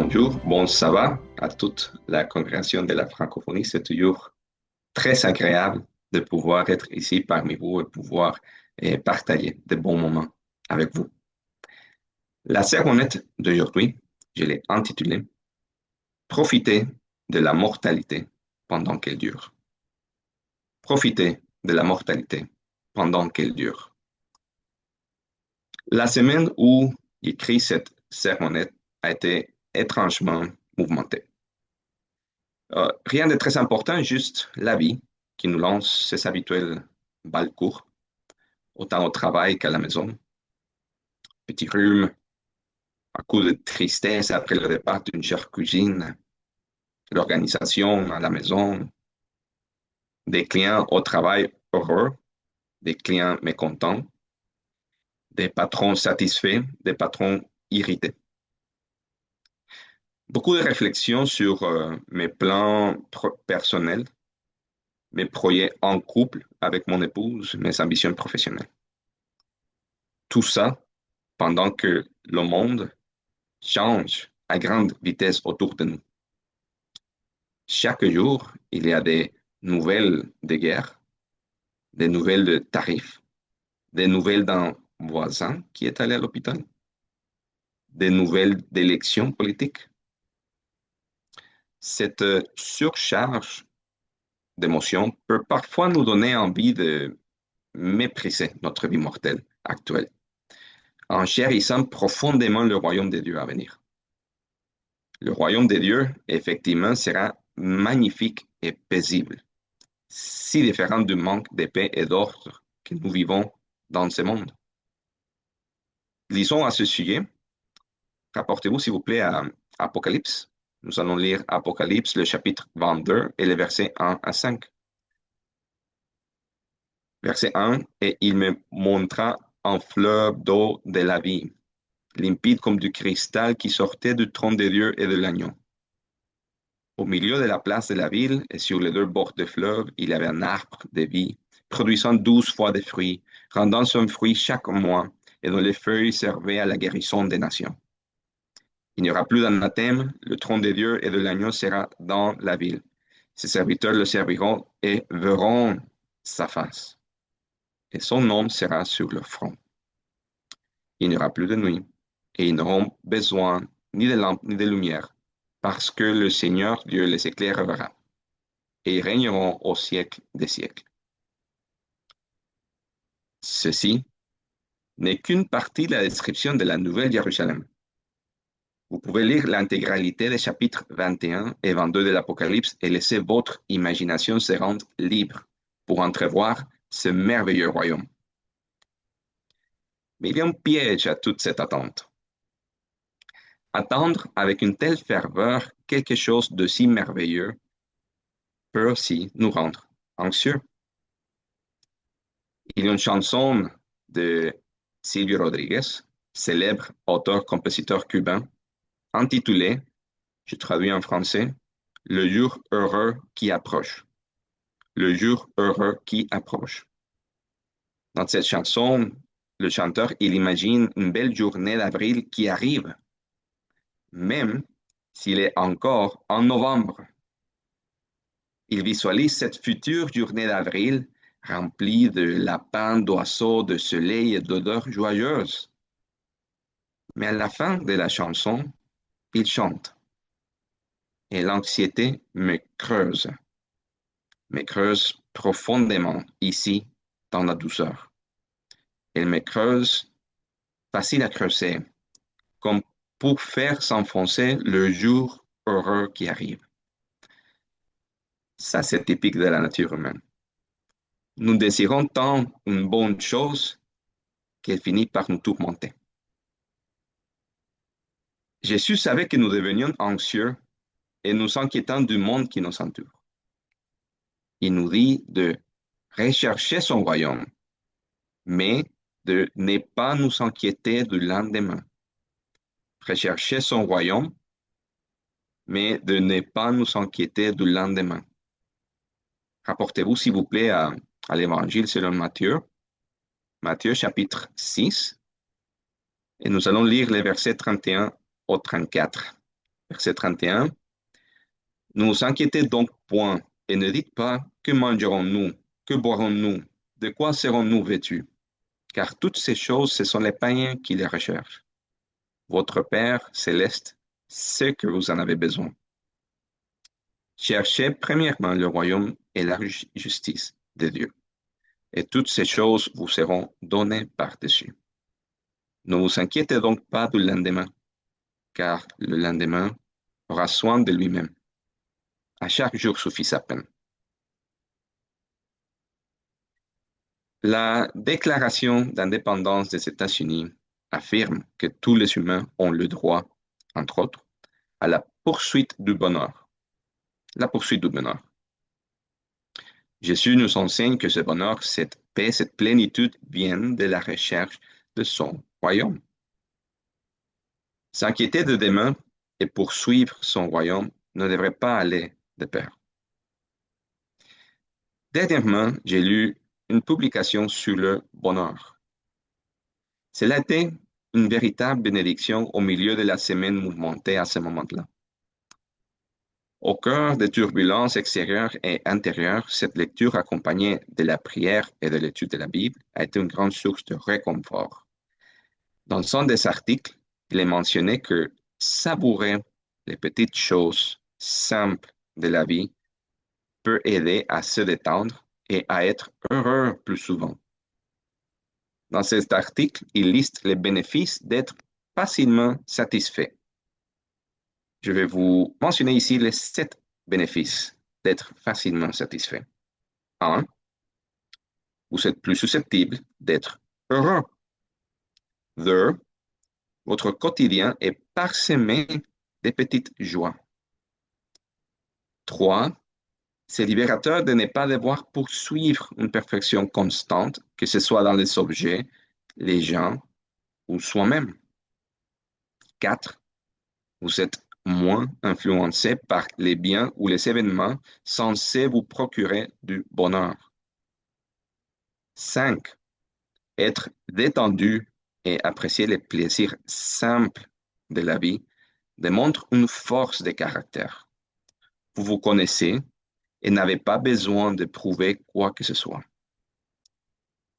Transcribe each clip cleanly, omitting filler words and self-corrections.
bonjour, bon sabbat à toute la congrégation de la francophonie. C'est toujours très agréable de pouvoir être ici parmi vous et pouvoir partager de bons moments avec vous. La sermonnette d'aujourd'hui, je l'ai intitulée Profiter de la mortalité pendant qu'elle dure. Profiter de la mortalité pendant qu'elle dure. La semaine où j'écris cette sermonnette a été étrangement mouvementée. Rien de très important, juste la vie qui nous lance ses habituels balles courts, autant au travail qu'à la maison. Petit rhume, un coup de tristesse après le départ d'une chère cousine, l'organisation à la maison, des clients au travail heureux, des clients mécontents, des patrons satisfaits, des patrons irrités. Beaucoup de réflexions sur mes plans personnels, mes projets en couple avec mon épouse, mes ambitions professionnelles. Tout ça pendant que le monde change à grande vitesse autour de nous. Chaque jour, il y a des nouvelles de guerre, des nouvelles de tarifs, des nouvelles d'un voisin qui est allé à l'hôpital, des nouvelles d'élections politiques. Cette surcharge d'émotions peut parfois nous donner envie de mépriser notre vie mortelle actuelle, en chérissant profondément le royaume de Dieu à venir. Le royaume de Dieu, effectivement, sera magnifique et paisible, si différent du manque de paix et d'ordre que nous vivons dans ce monde. Lisons à ce sujet, rapportez-vous s'il vous plaît à Apocalypse. Nous allons lire Apocalypse, le chapitre 22 et les versets 1 à 5. Verset 1, et il me montra un fleuve d'eau de la vie, limpide comme du cristal qui sortait du trône de Dieu et de l'agneau. Au milieu de la place de la ville et sur les deux bords du fleuve, il y avait un arbre de vie, produisant 12 fois des fruits, rendant son fruit chaque mois, et dont les feuilles servaient à la guérison des nations. Il n'y aura plus d'anathème, le trône de Dieu et de l'agneau sera dans la ville. Ses serviteurs le serviront et verront sa face, et son nom sera sur leur front. Il n'y aura plus de nuit, et ils n'auront besoin ni de lampe ni de lumière, parce que le Seigneur Dieu les éclairera, et ils régneront au siècle des siècles. Ceci n'est qu'une partie de la description de la Nouvelle Jérusalem. Vous pouvez lire l'intégralité des chapitres 21 et 22 de l'Apocalypse et laisser votre imagination se rendre libre pour entrevoir ce merveilleux royaume. Mais il y a un piège à toute cette attente. Attendre avec une telle ferveur quelque chose de si merveilleux peut aussi nous rendre anxieux. Il y a une chanson de Silvio Rodríguez, célèbre auteur-compositeur cubain, intitulée, je traduis en français, Le jour heureux qui approche. Le jour heureux qui approche. Dans cette chanson, le chanteur, il imagine une belle journée d'avril qui arrive, même s'il est encore en novembre. Il visualise cette future journée d'avril remplie de lapins, d'oiseaux, de soleil et d'odeurs joyeuses. Mais à la fin de la chanson, il chante. Et l'anxiété me creuse profondément ici, dans la douceur. Elle me creuse, facile à creuser, comme pour faire s'enfoncer le jour heureux qui arrive. Ça, c'est typique de la nature humaine. Nous désirons tant une bonne chose qu'elle finit par nous tourmenter. Jésus savait que nous devenions anxieux et nous inquiétons du monde qui nous entoure. Il nous dit de rechercher son royaume, mais de ne pas nous inquiéter du lendemain. Rechercher son royaume, mais de ne pas nous inquiéter du lendemain. Rapportez-vous, s'il vous plaît, à l'Évangile selon Matthieu, Matthieu chapitre 6, et nous allons lire les versets 31 au 34. Verset 31. Ne vous inquiétez donc point et ne dites pas que mangerons-nous, que boirons-nous, de quoi serons-nous vêtus? Car toutes ces choses, ce sont les païens qui les recherchent. Votre Père céleste sait que vous en avez besoin. Cherchez premièrement le royaume et la justice de Dieu, et toutes ces choses vous seront données par-dessus. Ne vous inquiétez donc pas du lendemain, car le lendemain aura soin de lui-même. À chaque jour suffit sa peine. La Déclaration d'indépendance des États-Unis affirme que tous les humains ont le droit, entre autres, à la poursuite du bonheur. La poursuite du bonheur. Jésus nous enseigne que ce bonheur, cette paix, cette plénitude viennent de la recherche de son royaume. S'inquiéter de demain et poursuivre son royaume ne devrait pas aller de pair. Dernièrement, j'ai lu une publication sur le bonheur. Cela a été une véritable bénédiction au milieu de la semaine mouvementée à ce moment-là. Au cœur des turbulences extérieures et intérieures, cette lecture accompagnée de la prière et de l'étude de la Bible a été une grande source de réconfort. Dans un des articles, il est mentionné que savourer les petites choses simples de la vie peut aider à se détendre et à être heureux plus souvent. Dans cet article, il liste les bénéfices d'être facilement satisfait. Je vais vous mentionner ici les 7 bénéfices d'être facilement satisfait. 1. Vous êtes plus susceptible d'être heureux. 2. Votre quotidien est parsemé de petites joies. 3. C'est libérateur de ne pas devoir poursuivre une perfection constante, que ce soit dans les objets, les gens ou soi-même. 4. Vous êtes moins influencé par les biens ou les événements censés vous procurer du bonheur. 5. Être détendu et apprécier les plaisirs simples de la vie démontre une force de caractère. Vous vous connaissez et n'avez pas besoin de prouver quoi que ce soit.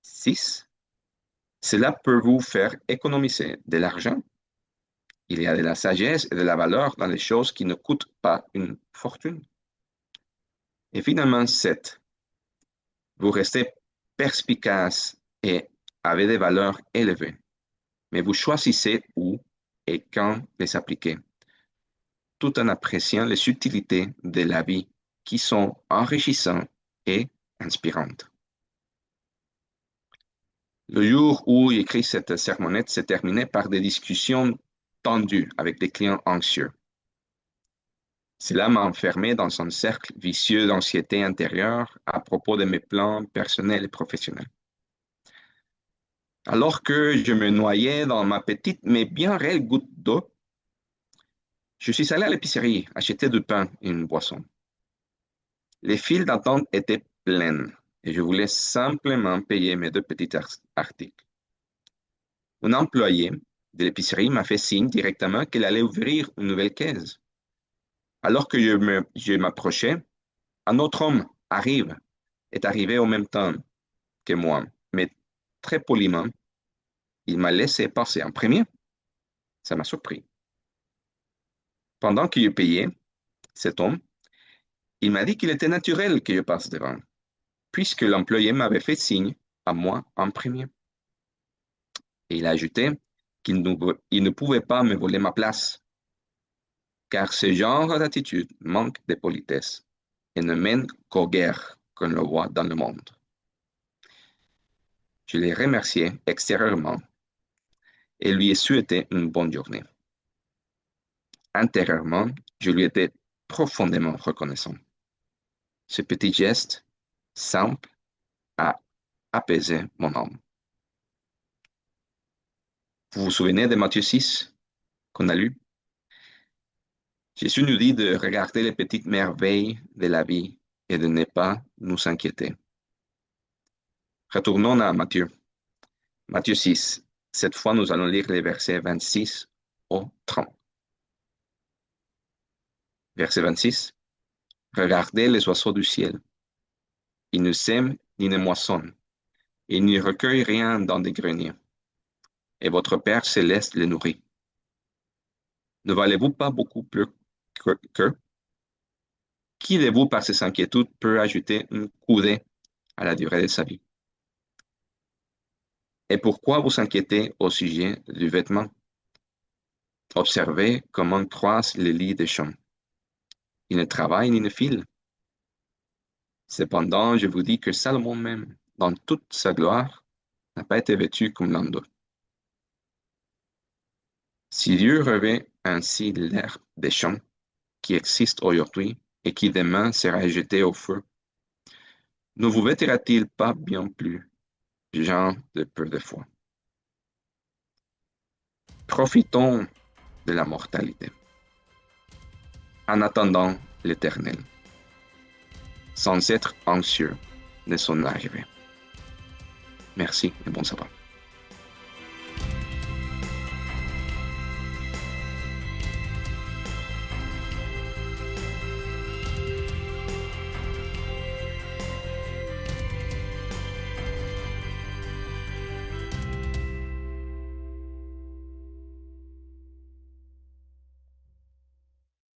6. Cela peut vous faire économiser de l'argent. Il y a de la sagesse et de la valeur dans les choses qui ne coûtent pas une fortune. Et finalement, 7. Vous restez perspicace et avez des valeurs élevées, mais vous choisissez où et quand les appliquer, tout en appréciant les subtilités de la vie qui sont enrichissantes et inspirantes. Le jour où j'écris cette sermonnette s'est terminé par des discussions tendues avec des clients anxieux. Cela m'a enfermé dans un cercle vicieux d'anxiété intérieure à propos de mes plans personnels et professionnels. Alors que je me noyais dans ma petite mais bien réelle goutte d'eau, je suis allé à l'épicerie acheter du pain et une boisson. Les files d'attente étaient pleines et je voulais simplement payer mes 2 petits articles. Un employé de l'épicerie m'a fait signe directement qu'il allait ouvrir une nouvelle caisse. Alors que je m'approchais, un autre homme est arrivé au même temps que moi, mais très poliment, il m'a laissé passer en premier. Ça m'a surpris. Pendant que je payais, cet homme, il m'a dit qu'il était naturel que je passe devant, puisque l'employé m'avait fait signe à moi en premier. Et il a ajouté qu'il ne pouvait pas me voler ma place, car ce genre d'attitude manque de politesse et ne mène qu'aux guerres qu'on le voit dans le monde. Je l'ai remercié extérieurement et lui ai souhaité une bonne journée. Intérieurement, je lui étais profondément reconnaissant. Ce petit geste, simple, a apaisé mon âme. Vous vous souvenez de Matthieu 6 qu'on a lu? Jésus nous dit de regarder les petites merveilles de la vie et de ne pas nous inquiéter. Retournons à Matthieu. Matthieu 6. Cette fois, nous allons lire les versets 26 au 30. Verset 26. Regardez les oiseaux du ciel. Ils ne sèment ni ne moissonnent. Ils n'y recueillent rien dans des greniers. Et votre Père céleste les nourrit. Ne valez-vous pas beaucoup plus qu'eux? Qui de vous, par ses inquiétudes, peut ajouter une coudée à la durée de sa vie? Et pourquoi vous inquiétez au sujet du vêtement? Observez comment croissent les lits des champs. Ils ne travaillent ni ne filent. Cependant, je vous dis que Salomon même, dans toute sa gloire, n'a pas été vêtu comme l'un d'eux. Si Dieu revêt ainsi l'herbe des champs qui existe aujourd'hui et qui demain sera jetée au feu, ne vous vêtira-t-il pas bien plus, gens de peu de foi? Profitons de la mortalité, en attendant l'Éternel, sans être anxieux de son arrivée. Merci et bon sabbat.